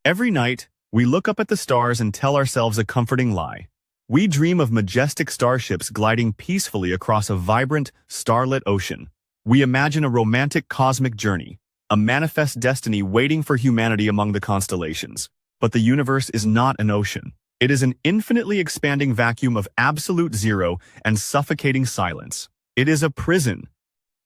Every night, we look up at the stars and tell ourselves a comforting lie. We dream of majestic starships gliding peacefully across a vibrant, starlit ocean. We imagine a romantic cosmic journey, a manifest destiny waiting for humanity among the constellations. But the universe is not an ocean. It is an infinitely expanding vacuum of absolute zero and suffocating silence. It is a prison,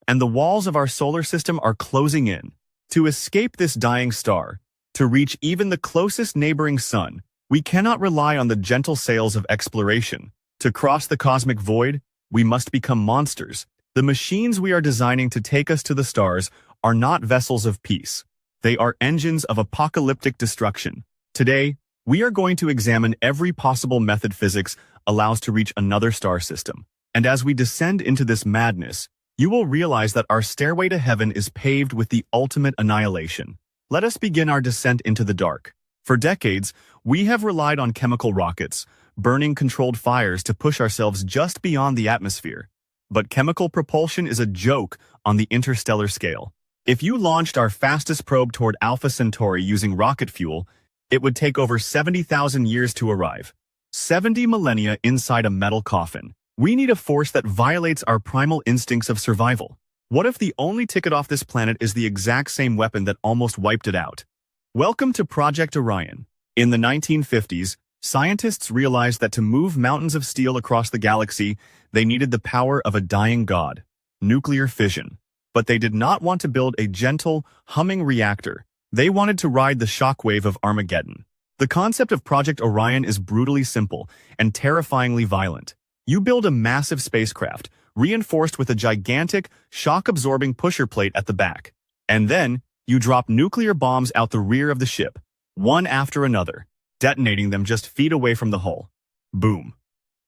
and the walls of our solar system are closing in. To escape this dying star, to reach even the closest neighboring sun, we cannot rely on the gentle sails of exploration. To cross the cosmic void, we must become monsters. The machines we are designing to take us to the stars are not vessels of peace. They are engines of apocalyptic destruction. Today, we are going to examine every possible method physics allows to reach another star system. And as we descend into this madness, you will realize that our stairway to heaven is paved with the ultimate annihilation. Let us begin our descent into the dark. For decades, we have relied on chemical rockets, burning controlled fires to push ourselves just beyond the atmosphere. But chemical propulsion is a joke on the interstellar scale. If you launched our fastest probe toward Alpha Centauri using rocket fuel, it would take over 70,000 years to arrive. 70 millennia inside a metal coffin. We need a force that violates our primal instincts of survival. What if the only ticket off this planet is the exact same weapon that almost wiped it out? Welcome to Project Orion. In the 1950s, scientists realized that to move mountains of steel across the galaxy, they needed the power of a dying god, nuclear fission. But they did not want to build a gentle, humming reactor. They wanted to ride the shockwave of Armageddon. The concept of Project Orion is brutally simple and terrifyingly violent. You build a massive spacecraft, reinforced with a gigantic, shock-absorbing pusher plate at the back. And then, you drop nuclear bombs out the rear of the ship, one after another, detonating them just feet away from the hull. Boom.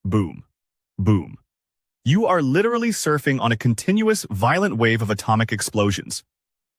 Boom. Boom. You are literally surfing on a continuous, violent wave of atomic explosions.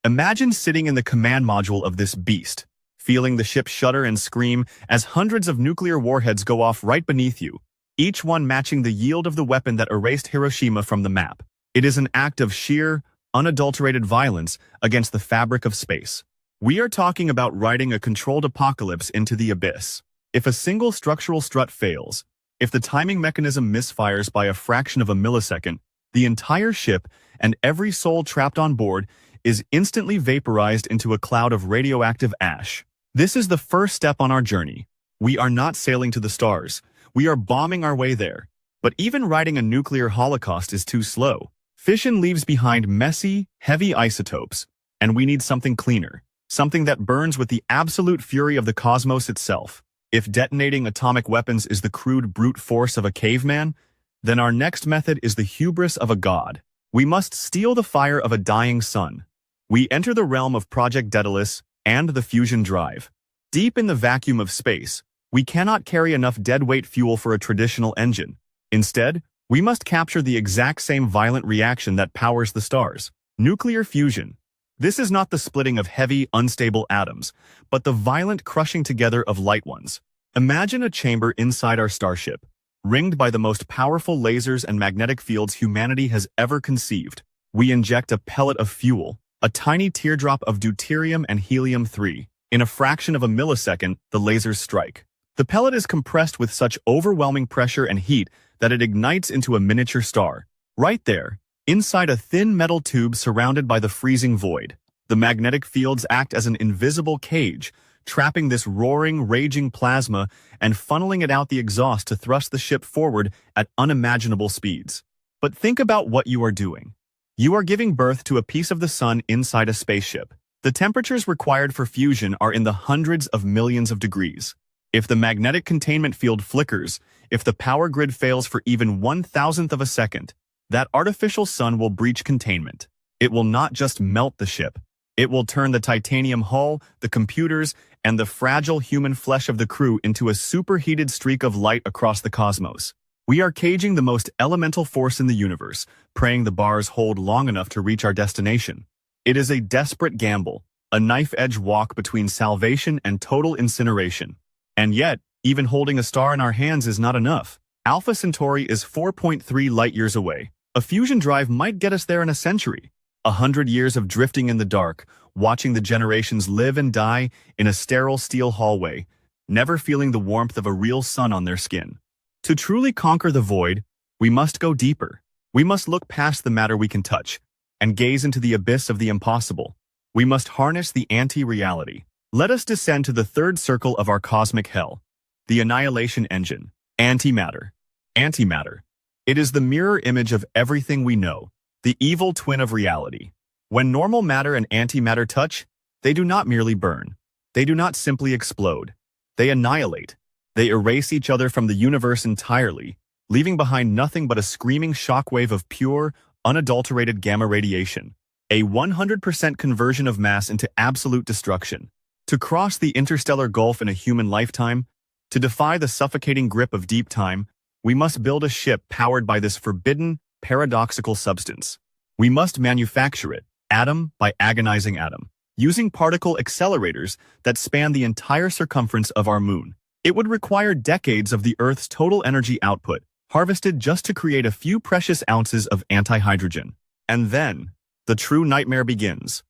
Imagine sitting in the command module of this beast, feeling the ship shudder and scream as hundreds of nuclear warheads go off right beneath you, each one matching the yield of the weapon that erased Hiroshima from the map. It is an act of sheer, unadulterated violence against the fabric of space. We are talking about riding a controlled apocalypse into the abyss. If a single structural strut fails, if the timing mechanism misfires by a fraction of a millisecond, the entire ship and every soul trapped on board is instantly vaporized into a cloud of radioactive ash. This is the first step on our journey. We are not sailing to the stars. We are bombing our way there. But even riding a nuclear holocaust is too slow. Fission leaves behind messy, heavy isotopes, and we need something cleaner, something that burns with the absolute fury of the cosmos itself. If detonating atomic weapons is the crude brute force of a caveman, then our next method is the hubris of a god. We must steal the fire of a dying sun. We enter the realm of Project Daedalus and the fusion drive. Deep in the vacuum of space, we cannot carry enough deadweight fuel for a traditional engine. Instead, we must capture the exact same violent reaction that powers the stars. Nuclear fusion. This is not the splitting of heavy, unstable atoms, but the violent crushing together of light ones. Imagine a chamber inside our starship, ringed by the most powerful lasers and magnetic fields humanity has ever conceived. We inject a pellet of fuel, a tiny teardrop of deuterium and helium-3. In a fraction of a millisecond, the lasers strike. The pellet is compressed with such overwhelming pressure and heat that it ignites into a miniature star. Right there, inside a thin metal tube surrounded by the freezing void. The magnetic fields act as an invisible cage, trapping this roaring, raging plasma and funneling it out the exhaust to thrust the ship forward at unimaginable speeds. But think about what you are doing. You are giving birth to a piece of the sun inside a spaceship. The temperatures required for fusion are in the hundreds of millions of degrees. If the magnetic containment field flickers, if the power grid fails for even 1,000th of a second, that artificial sun will breach containment. It will not just melt the ship. It will turn the titanium hull, the computers, and the fragile human flesh of the crew into a superheated streak of light across the cosmos. We are caging the most elemental force in the universe, praying the bars hold long enough to reach our destination. It is a desperate gamble, a knife-edge walk between salvation and total incineration. And yet, even holding a star in our hands is not enough. Alpha Centauri is 4.3 light-years away. A fusion drive might get us there in a century. 100 years of drifting in the dark, watching the generations live and die in a sterile steel hallway, never feeling the warmth of a real sun on their skin. To truly conquer the void, we must go deeper. We must look past the matter we can touch and gaze into the abyss of the impossible. We must harness the anti-reality. Let us descend to the third circle of our cosmic hell, the annihilation engine, antimatter. Antimatter. It is the mirror image of everything we know, the evil twin of reality. When normal matter and antimatter touch, they do not merely burn. They do not simply explode. They annihilate. They erase each other from the universe entirely, leaving behind nothing but a screaming shockwave of pure, unadulterated gamma radiation, a 100% conversion of mass into absolute destruction. To cross the interstellar gulf in a human lifetime, to defy the suffocating grip of deep time, we must build a ship powered by this forbidden, paradoxical substance. We must manufacture it, atom by agonizing atom, using particle accelerators that span the entire circumference of our moon. It would require decades of the Earth's total energy output, harvested just to create a few precious ounces of antihydrogen. And then, the true nightmare begins.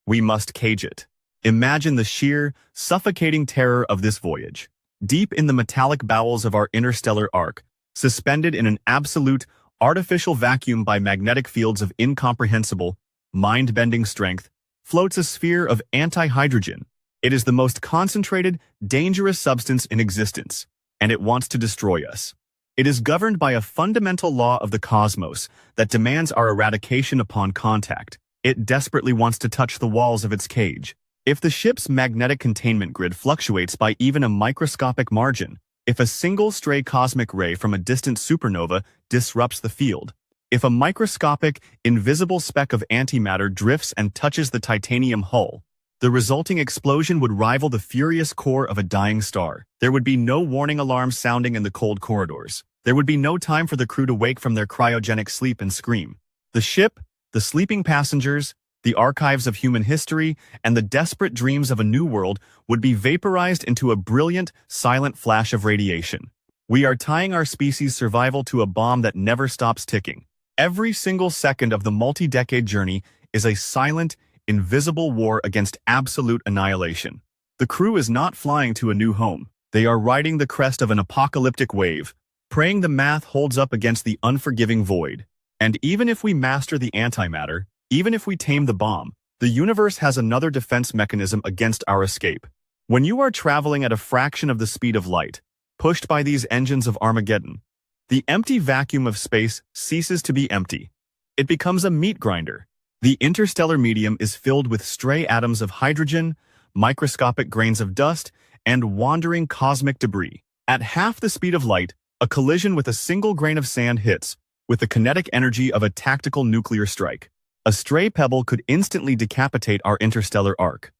We must cage it. Imagine the sheer, suffocating terror of this voyage. Deep in the metallic bowels of our interstellar arc, suspended in an absolute, artificial vacuum by magnetic fields of incomprehensible, mind-bending strength, floats a sphere of antihydrogen. It is the most concentrated, dangerous substance in existence, and it wants to destroy us. It is governed by a fundamental law of the cosmos that demands our eradication upon contact. It desperately wants to touch the walls of its cage. If the ship's magnetic containment grid fluctuates by even a microscopic margin, if a single stray cosmic ray from a distant supernova disrupts the field, if a microscopic, invisible speck of antimatter drifts and touches the titanium hull, the resulting explosion would rival the furious core of a dying star. There would be no warning alarms sounding in the cold corridors. There would be no time for the crew to wake from their cryogenic sleep and scream. The ship, the sleeping passengers, the archives of human history, and the desperate dreams of a new world would be vaporized into a brilliant, silent flash of radiation. We are tying our species' survival to a bomb that never stops ticking. Every single second of the multi-decade journey is a silent, invisible war against absolute annihilation. The crew is not flying to a new home. They are riding the crest of an apocalyptic wave, praying the math holds up against the unforgiving void. And even if we master the antimatter, even if we tame the bomb, the universe has another defense mechanism against our escape. When you are traveling at a fraction of the speed of light, pushed by these engines of Armageddon, the empty vacuum of space ceases to be empty. It becomes a meat grinder. The interstellar medium is filled with stray atoms of hydrogen, microscopic grains of dust, and wandering cosmic debris. At half the speed of light, a collision with a single grain of sand hits, with the kinetic energy of a tactical nuclear strike. A stray pebble could instantly decapitate our interstellar arc.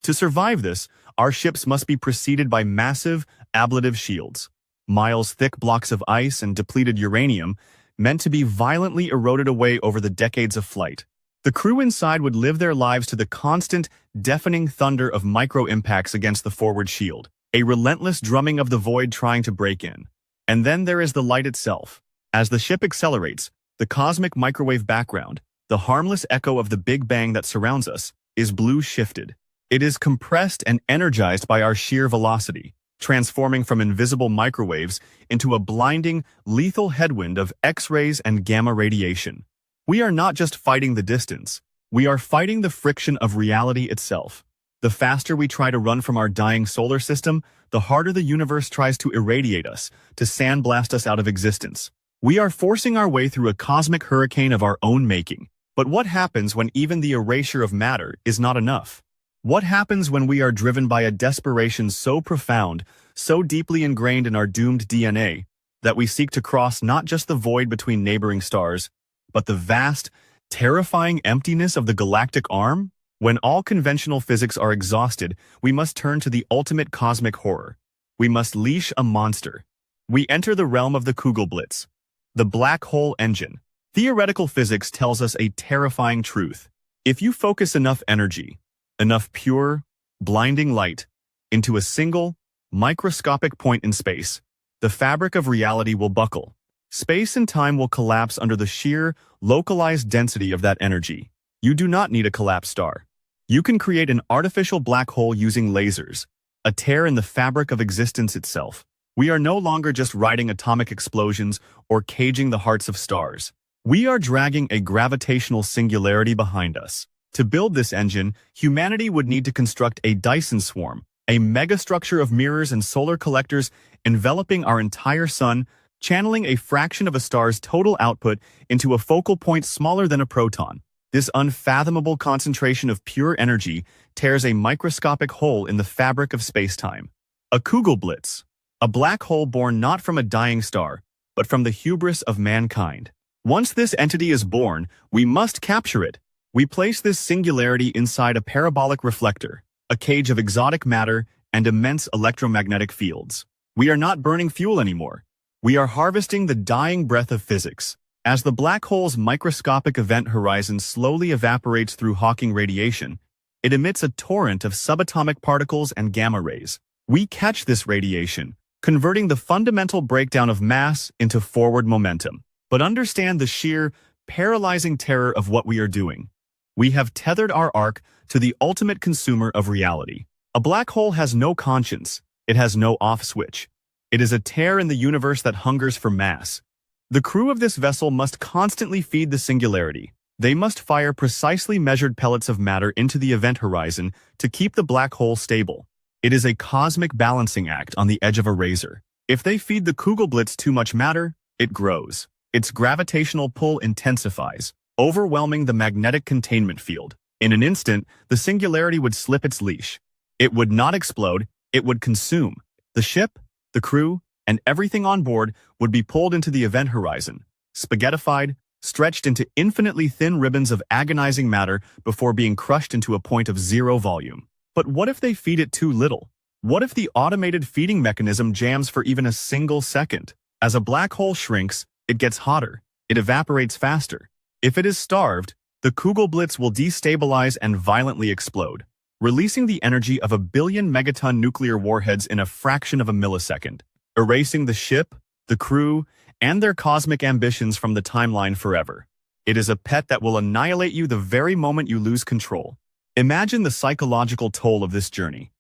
To survive this, our ships must be preceded by massive, ablative shields, miles-thick blocks of ice and depleted uranium, meant to be violently eroded away over the decades of flight. The crew inside would live their lives to the constant, deafening thunder of micro-impacts against the forward shield, a relentless drumming of the void trying to break in. And then there is the light itself. As the ship accelerates, the cosmic microwave background, the harmless echo of the Big Bang that surrounds us, is blue-shifted. It is compressed and energized by our sheer velocity, transforming from invisible microwaves into a blinding, lethal headwind of X-rays and gamma radiation. We are not just fighting the distance. We are fighting the friction of reality itself. The faster we try to run from our dying solar system, the harder the universe tries to irradiate us, to sandblast us out of existence. We are forcing our way through a cosmic hurricane of our own making. But what happens when even the erasure of matter is not enough? What happens when we are driven by a desperation so profound, so deeply ingrained in our doomed DNA, that we seek to cross not just the void between neighboring stars, but the vast, terrifying emptiness of the galactic arm? When all conventional physics are exhausted, we must turn to the ultimate cosmic horror. We must leash a monster. We enter the realm of the Kugelblitz, the black hole engine. Theoretical physics tells us a terrifying truth. If you focus enough energy, enough pure, blinding light, into a single, microscopic point in space, the fabric of reality will buckle. Space and time will collapse under the sheer, localized density of that energy. You do not need a collapsed star. You can create an artificial black hole using lasers, a tear in the fabric of existence itself. We are no longer just riding atomic explosions or caging the hearts of stars. We are dragging a gravitational singularity behind us. To build this engine, humanity would need to construct a Dyson swarm, a megastructure of mirrors and solar collectors enveloping our entire sun, channeling a fraction of a star's total output into a focal point smaller than a proton. This unfathomable concentration of pure energy tears a microscopic hole in the fabric of space-time. A Kugelblitz, a black hole born not from a dying star, but from the hubris of mankind. Once this entity is born, we must capture it. We place this singularity inside a parabolic reflector, a cage of exotic matter and immense electromagnetic fields. We are not burning fuel anymore. We are harvesting the dying breath of physics. As the black hole's microscopic event horizon slowly evaporates through Hawking radiation, it emits a torrent of subatomic particles and gamma rays. We catch this radiation, converting the fundamental breakdown of mass into forward momentum. But understand the sheer, paralyzing terror of what we are doing. We have tethered our arc to the ultimate consumer of reality. A black hole has no conscience. It has no off switch. It is a tear in the universe that hungers for mass. The crew of this vessel must constantly feed the singularity. They must fire precisely measured pellets of matter into the event horizon to keep the black hole stable. It is a cosmic balancing act on the edge of a razor. If they feed the Kugelblitz too much matter, it grows. Its gravitational pull intensifies, overwhelming the magnetic containment field. In an instant, the singularity would slip its leash. It would not explode, it would consume. The ship, the crew, and everything on board would be pulled into the event horizon, spaghettified, stretched into infinitely thin ribbons of agonizing matter before being crushed into a point of zero volume. But what if they feed it too little? What if the automated feeding mechanism jams for even a single second? As a black hole shrinks, it gets hotter. It evaporates faster. If it is starved, the Kugelblitz will destabilize and violently explode, releasing the energy of 1 billion megaton nuclear warheads in a fraction of a millisecond, erasing the ship, the crew, and their cosmic ambitions from the timeline forever. It is a pet that will annihilate you the very moment you lose control. Imagine the psychological toll of this journey.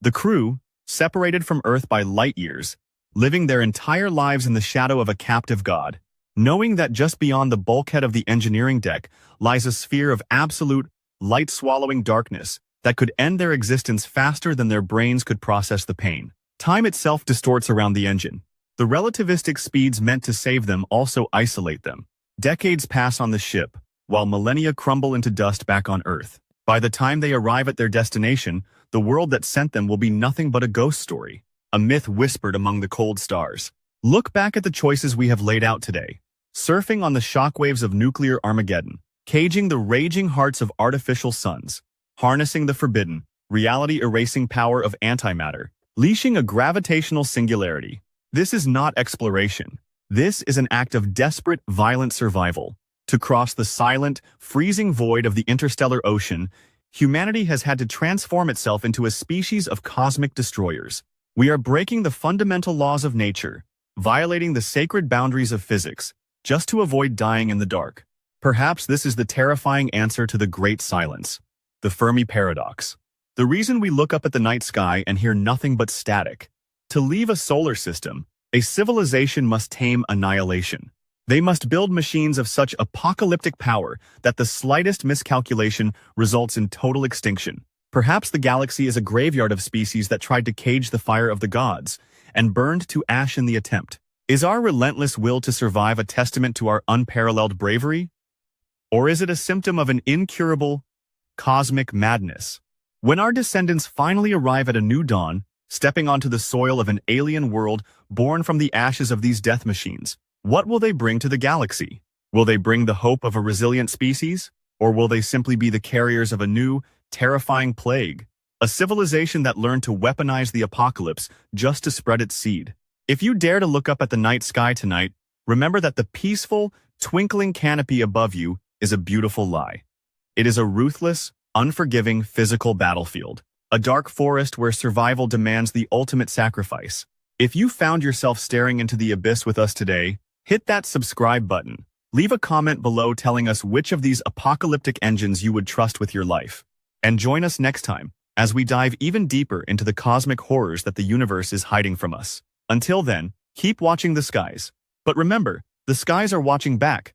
The crew, separated from Earth by light years, living their entire lives in the shadow of a captive god, knowing that just beyond the bulkhead of the engineering deck lies a sphere of absolute, light-swallowing darkness that could end their existence faster than their brains could process the pain. Time itself distorts around the engine. The relativistic speeds meant to save them also isolate them. Decades pass on the ship, while millennia crumble into dust back on Earth. By the time they arrive at their destination, the world that sent them will be nothing but a ghost story, a myth whispered among the cold stars. Look back at the choices we have laid out today. Surfing on the shockwaves of nuclear Armageddon, caging the raging hearts of artificial suns, harnessing the forbidden, reality-erasing power of antimatter, leashing a gravitational singularity. This is not exploration. This is an act of desperate, violent survival. To cross the silent, freezing void of the interstellar ocean, humanity has had to transform itself into a species of cosmic destroyers. We are breaking the fundamental laws of nature, violating the sacred boundaries of physics, just to avoid dying in the dark. Perhaps this is the terrifying answer to the great silence, the Fermi paradox. The reason we look up at the night sky and hear nothing but static. To leave a solar system, a civilization must tame annihilation. They must build machines of such apocalyptic power that the slightest miscalculation results in total extinction. Perhaps the galaxy is a graveyard of species that tried to cage the fire of the gods and burned to ash in the attempt. Is our relentless will to survive a testament to our unparalleled bravery? Or is it a symptom of an incurable, cosmic madness? When our descendants finally arrive at a new dawn, stepping onto the soil of an alien world born from the ashes of these death machines, what will they bring to the galaxy? Will they bring the hope of a resilient species? Or will they simply be the carriers of a new, terrifying plague? A civilization that learned to weaponize the apocalypse just to spread its seed. If you dare to look up at the night sky tonight, remember that the peaceful, twinkling canopy above you is a beautiful lie. It is a ruthless, unforgiving physical battlefield, a dark forest where survival demands the ultimate sacrifice. If you found yourself staring into the abyss with us today, hit that subscribe button. Leave a comment below telling us which of these apocalyptic engines you would trust with your life. And join us next time as we dive even deeper into the cosmic horrors that the universe is hiding from us. Until then, keep watching the skies. But remember, the skies are watching back.